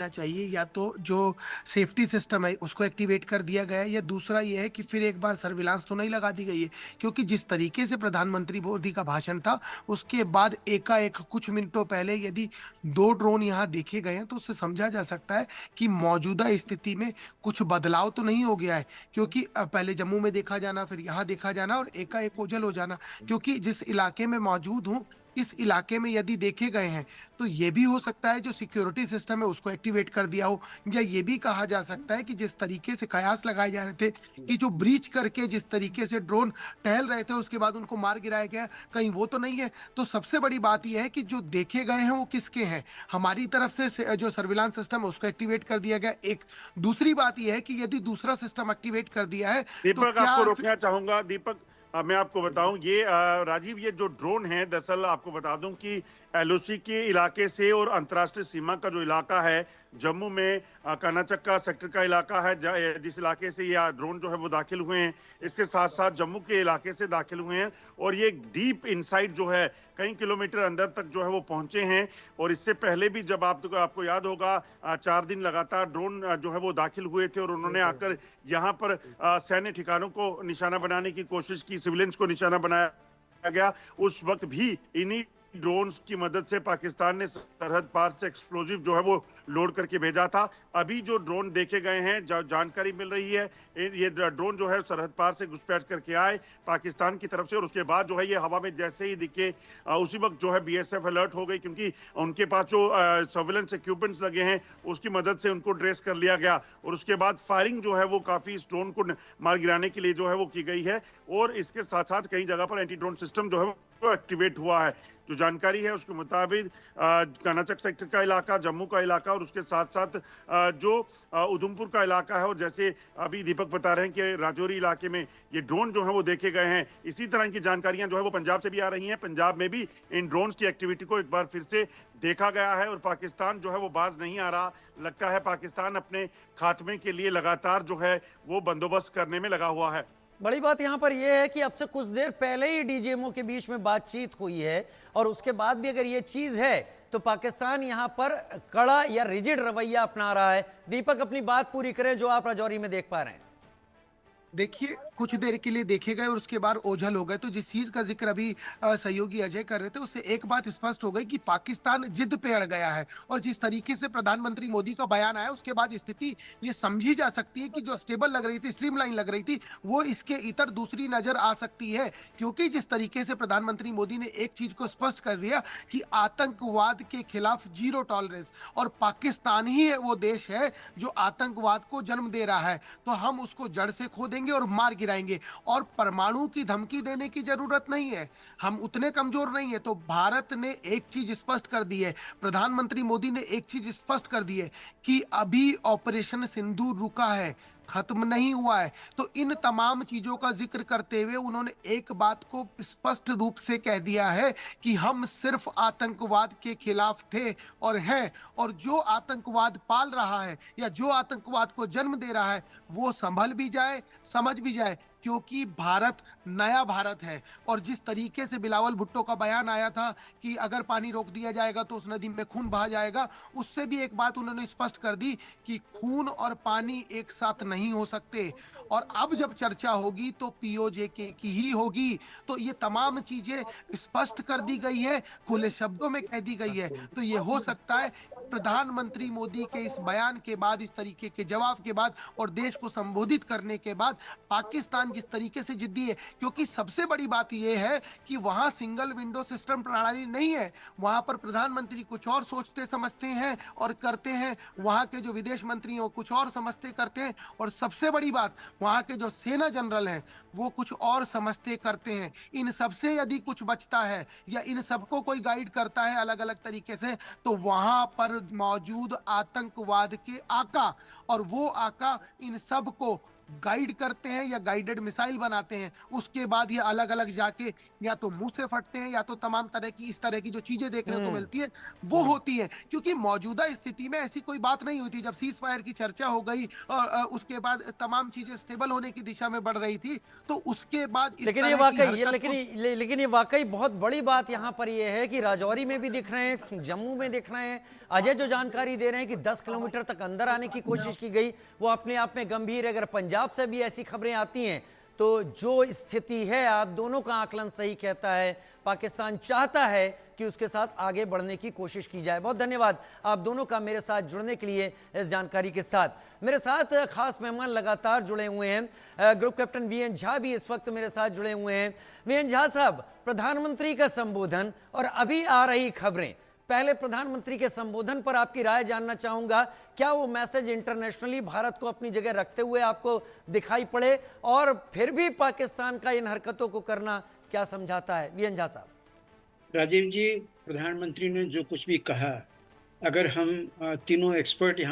चाहिए। या तो जो सेफ्टी सिस्टम है उसको एक्टिवेट कर दिया गया है, या दूसरा ये है कि फिर एक बार सर्विलांस तो नहीं लगा दी गई है। क्योंकि जिस तरीके से प्रधानमंत्री मोदी का भाषण था, उसके बाद एकाएक कुछ मिनटों पहले यदि दो ड्रोन यहाँ देखे गए हैं, तो उससे समझा जा सकता है कि मौजूदा स्थिति में कुछ बदलाव तो नहीं हो गया है। क्योंकि पहले जम्मू में देखा जाना, फिर यहाँ देखा जाना, और एकाएक ओझल हो जाना। क्योंकि जिस इलाके में मौजूद हूँ, इस इलाके में यदि देखे गए हैं, तो ये भी हो सकता है जो सिक्योरिटी सिस्टम है उसको एक्टिवेट कर दिया हो। या ये भी कहा जा सकता है कि जिस तरीके से कयास लगाए जा रहे थे कि जो ब्रीच करके जिस तरीके से ड्रोन टहल रहे थे, उसके बाद उनको मार गिराया गया, कहीं वो तो नहीं है। तो सबसे बड़ी बात यह है कि जो देखे गए हैं वो किसके हैं। हमारी तरफ से जो सर्विलांस सिस्टम है उसको एक्टिवेट कर दिया गया एक। दूसरी बात यह है कि यदि दूसरा सिस्टम एक्टिवेट कर दिया है, तो दीपक, क्या आपको रोकना चाहूंगा। दीपक, मैं आपको बताऊं, ये राजीव, ये जो ड्रोन है, दरअसल आपको बता दूं कि एलओसी के इलाके से और अंतर्राष्ट्रीय सीमा का जो इलाका है जम्मू में, कर्नाचक्का सेक्टर का इलाका है, जिस इलाके से ये ड्रोन जो है वो दाखिल हुए हैं, इसके साथ साथ जम्मू के इलाके से दाखिल हुए हैं। और ये डीप इनसाइड जो है कई किलोमीटर अंदर तक जो है वो पहुंचे हैं। और इससे पहले भी जब आपको याद होगा, 4 दिन लगातार ड्रोन जो है वो दाखिल हुए थे और उन्होंने आकर यहाँ पर सैन्य ठिकानों को निशाना बनाने की कोशिश की, सिविलियंस को निशाना बनाया गया। उस वक्त भी इन्हीं ड्रोन्स की मदद से पाकिस्तान ने सरहद पार से एक्सप्लोजिव जो है वो लोड करके भेजा था। अभी जो ड्रोन देखे गए हैं, जानकारी मिल रही है, ये ड्रोन जो है सरहद पार से घुसपैठ करके आए पाकिस्तान की तरफ से, और उसके बाद जो है ये हवा में जैसे ही दिखे, उसी वक्त जो है बीएसएफ अलर्ट हो गई, क्योंकि उनके पास जो सर्विलेंस इक्विपमेंट्स लगे हैं उसकी मदद से उनको ट्रेस कर लिया गया। और उसके बाद फायरिंग जो है वो काफी इस ड्रोन को मार गिराने के लिए जो है वो की गई है। और इसके साथ साथ कई जगह पर एंटी ड्रोन सिस्टम जो है वो एक्टिवेट हुआ है। जो जानकारी है उसके मुताबिक कर्नाटक सेक्टर का इलाका, जम्मू का इलाका, और उसके साथ साथ जो उधमपुर का इलाका है, और जैसे अभी दीपक बता रहे हैं कि राजौरी इलाके में ये ड्रोन जो है वो देखे गए हैं, इसी तरह की जानकारियां जो है वो पंजाब से भी आ रही हैं। पंजाब में भी इन ड्रोन्स की एक्टिविटी को एक बार फिर से देखा गया है और पाकिस्तान जो है वो बाज नहीं आ रहा। लगता है पाकिस्तान अपने खात्मे के लिए लगातार जो है वो बंदोबस्त करने में लगा हुआ है। बड़ी बात यहां पर यह है कि अब से कुछ देर पहले ही डीजीएमओ के बीच में बातचीत हुई है, और उसके बाद भी अगर यह चीज है तो पाकिस्तान यहां पर कड़ा या रिजिड रवैया अपना रहा है। दीपक, अपनी बात पूरी करें जो आप राजौरी में देख पा रहे हैं। देखिए, कुछ देर के लिए देखे गए और उसके बाद ओझल हो गए। तो जिस चीज का जिक्र अभी सहयोगी अजय कर रहे थे, उससे एक बात स्पष्ट हो गई कि पाकिस्तान जिद पे अड़ गया है। और जिस तरीके से प्रधानमंत्री मोदी का बयान आया, उसके बाद स्थिति ये समझी जा सकती है कि जो स्टेबल लग रही थी, स्ट्रीमलाइन लग रही थी, वो इसके इतर दूसरी नजर आ सकती है। क्योंकि जिस तरीके से प्रधानमंत्री मोदी ने एक चीज को स्पष्ट कर दिया कि आतंकवाद के खिलाफ जीरो टॉलरेंस, और पाकिस्तान ही है वो देश है जो आतंकवाद को जन्म दे रहा है। तो हम उसको जड़ से खो देंगे और मार गिराएंगे। और परमाणु की धमकी देने की जरूरत नहीं है, हम उतने कमजोर नहीं है। तो भारत ने एक चीज स्पष्ट कर दी है, प्रधानमंत्री मोदी ने एक चीज स्पष्ट कर दी है कि अभी ऑपरेशन सिंदूर रुका है, खत्म नहीं हुआ है। तो इन तमाम चीजों का जिक्र करते हुए उन्होंने एक बात को स्पष्ट रूप से कह दिया है कि हम सिर्फ आतंकवाद के खिलाफ थे और हैं। और जो आतंकवाद पाल रहा है या जो आतंकवाद को जन्म दे रहा है, वो संभल भी जाए, समझ भी जाए। क्योंकि भारत नया भारत है। और जिस तरीके से बिलावल भुट्टो का बयान आया था कि अगर पानी रोक दिया जाएगा तो उस नदी में खून बहा जाएगा, उससे भी एक बात उन्होंने स्पष्ट कर दी कि खून और पानी एक साथ नहीं हो सकते। और अब जब चर्चा होगी तो पीओजे की ही होगी। तो ये तमाम चीजें स्पष्ट कर दी गई है, खुले शब्दों में कह दी गई है। तो ये हो सकता है प्रधानमंत्री मोदी के इस बयान के बाद, इस तरीके के जवाब के बाद और देश को संबोधित करने के बाद, पाकिस्तान जिस तरीके से जिद्दी है। क्योंकि सबसे बड़ी बात यह है कि वहां सिंगल विंडो सिस्टम प्रणाली नहीं है, वहां पर प्रधानमंत्री कुछ और सोचते समझते हैं और करते हैं, वहां के जो विदेश मंत्री हैं वो कुछ और समझते करते हैं, और सबसे बड़ी बात, वहां के जो सेना जनरल हैं वो कुछ और समझते करते हैं। इन सबसे यदि कुछ बचता है या इन सबको कोई गाइड करता है अलग अलग तरीके से, तो वहां पर मौजूद आतंकवाद के आका, और वो आका इन सबको गाइड करते हैं या गाइडेड मिसाइल बनाते हैं, उसके बाद ये अलग-अलग जाके या तो मुँह से फटते हैं या तो तमाम तरह की इस तरह की जो चीज़ें देखने को मिलती है, वो होती है। क्योंकि मौजूदा स्थिति में ऐसी कोई बात नहीं हुई थी। जब सीज़ फायर की चर्चा हो गई और उसके बाद तमाम चीज़ें स्टेबल होने की दिशा में बढ़ रही थी, तो उसके बाद इस लेकिन ये तरह की वाकई ये हरकत लेकिन ये वाकई बहुत बड़ी बात यहाँ पर ये है कि राजौरी में भी दिख रहे हैं, जम्मू में दिख रहे हैं। अजय जो जानकारी दे रहे हैं कि 10 किलोमीटर तक अंदर आने की कोशिश की गई, वो अपने आप में गंभीर है। अगर पंजाब से भी ऐसी खबरें आती हैं तो जो स्थिति है, आप दोनों का आकलन सही कहता है, पाकिस्तान चाहता है कि उसके साथ आगे बढ़ने की कोशिश की जाए। बहुत धन्यवाद आप दोनों का मेरे साथ जुड़ने के लिए इस जानकारी के साथ। मेरे साथ खास मेहमान लगातार जुड़े हुए हैं। ग्रुप कैप्टन वीएन झा भी इस वक्त मेरे साथ जुड़े हुए हैं। वीएन झा साहब, प्रधानमंत्री का संबोधन और अभी आ रही खबरें, पहले प्रधानमंत्री के संबोधन पर आपकी राय जानना चाहूंगा। क्या वो मैसेज इंटरनेशनली भारत को अपनी जगह रखते हुए आपको दिखाई पड़े, और फिर भी पाकिस्तान का इन हरकतों को करना क्या समझाता है? वीएन झा साहब। राजीव जी, प्रधानमंत्री ने जो कुछ भी कहा, अगर हम तीनों एक्सपर्ट यहाँ